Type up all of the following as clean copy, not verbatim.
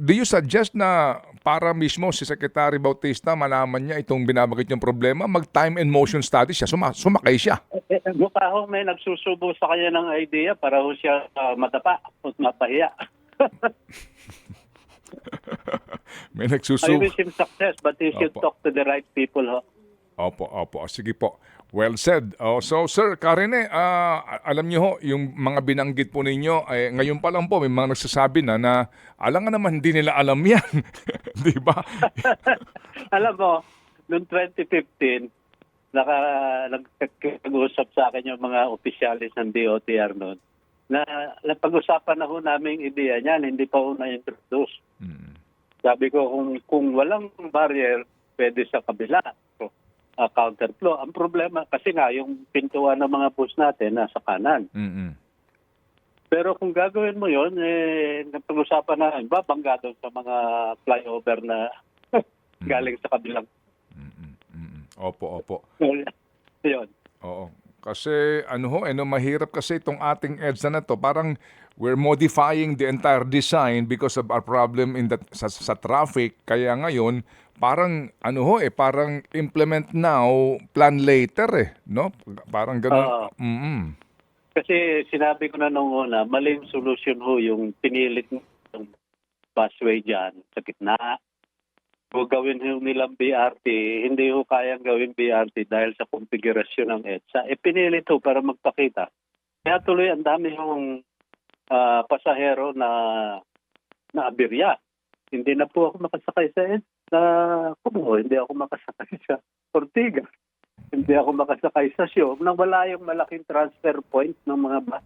do you suggest na para mismo si Secretary Bautista malaman niya itong binabagit niyang problema, mag-time and motion study siya, sumakay siya? Mukha ho may nagsusubo sa kanya ng idea para ho siya madapa at mapahiya. May I nagsusubo. wish him success, but he should Opo. talk to the right people ho. Opo, opo. Sige po. Well said. Oh, so, Sir Karine, alam niyo ho, yung mga binanggit po ninyo, ngayon pa lang po, may mga nagsasabi na alam nga naman, hindi nila alam yan. Di ba? Alam mo, noong 2015, nag-usap sa akin yung mga opisyalis ng DOTR noon na napag-usapan na ho namin yung ideya niyan, hindi pa ho na-introduce. Sabi ko, kung walang barrier, pwede sa kabila. Counterflow. Ang problema, kasi nga, yung pintuan ng mga bus natin nasa kanan. Pero kung gagawin mo yun, napag-usapan na, babangga doon sa mga flyover na galing sa kabilang. Opo, opo. Yun. Oo. Kasi mahirap kasi itong ating EDSA na to. Parang we're modifying the entire design because of our problem in sa traffic. Kaya ngayon, parang parang implement now, plan later no? Parang gano'n. Kasi sinabi ko na nung una, maling solusyon ho yung pinilit ng busway dyan sa gitna. Kung gawin ho nilang BRT, hindi ho kayang gawin BRT dahil sa konfigurasyon ng EDSA. Pinilit ho para magpakita. Kaya tuloy ang dami yung pasahero na abirya. Hindi na po ako makasakay sa EDSA. Hindi ako makasakay sa Ortigas. Hindi ako makasakay sa Siom nang wala yung malaking transfer point ng mga bus.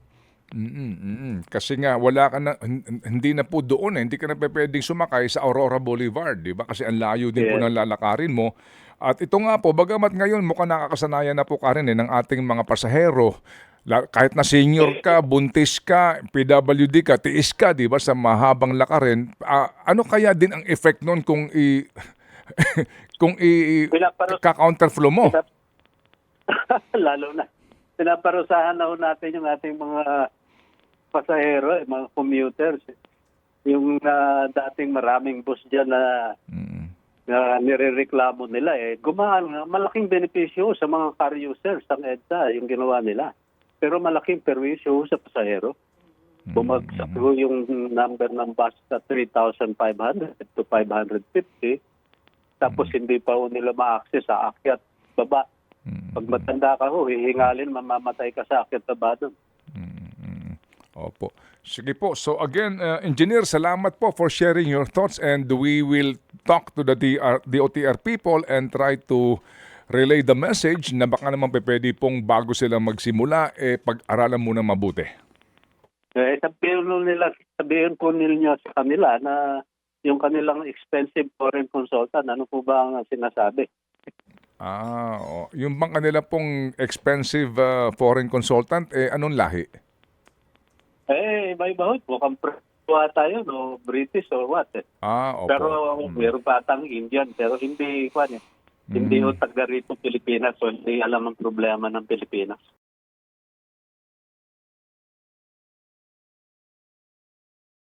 Kasi nga wala ka na, hindi na po doon hindi ka na pwedeng sumakay sa Aurora Boulevard, di ba? Kasi ang layo din po ng lalakarin mo. At ito nga po, bagamat ngayon mukhang nakakasanayan na po Karen ng ating mga pasahero, kahit na senior ka, buntis ka, PWD ka, tiis ka, di ba, sa mahabang lakarin, ano kaya din ang effect nun kung ka-counterflow mo? Lalo na. Pinaparusahan na ho natin yung ating mga pasahero, mga commuters. Yung dating maraming bus dyan na nirereklamo nila, gumaan, malaking benepisyo sa mga car users ng EDSA, yung ginawa nila. Pero malaking perwisyo sa pasahero. Bumagsak ho yung number ng bus sa 3,500 to 550. Tapos hindi pa ho nila ma-access sa akyat baba. Pag matanda ka ho, hihingalin, mamamatay ka sa akyat baba doon. Opo. Sige po. So again, Engineer, salamat po for sharing your thoughts and we will talk to the DOTR people and try to relay the message na baka naman pwede pong bago sila magsimula, pag-aralan muna mabuti. Sabihin po ninyo sa kanila na yung kanilang expensive foreign consultant, ano po ba ang sinasabi? Yung bang kanila pong expensive foreign consultant, anong lahi? Iba-iba ho. Mukhang tayo, no? British or what. Opo. Pero meron pa atang Indian, pero hindi, hindi ho taga rito Pilipinas, so hindi alam ang problema ng Pilipinas.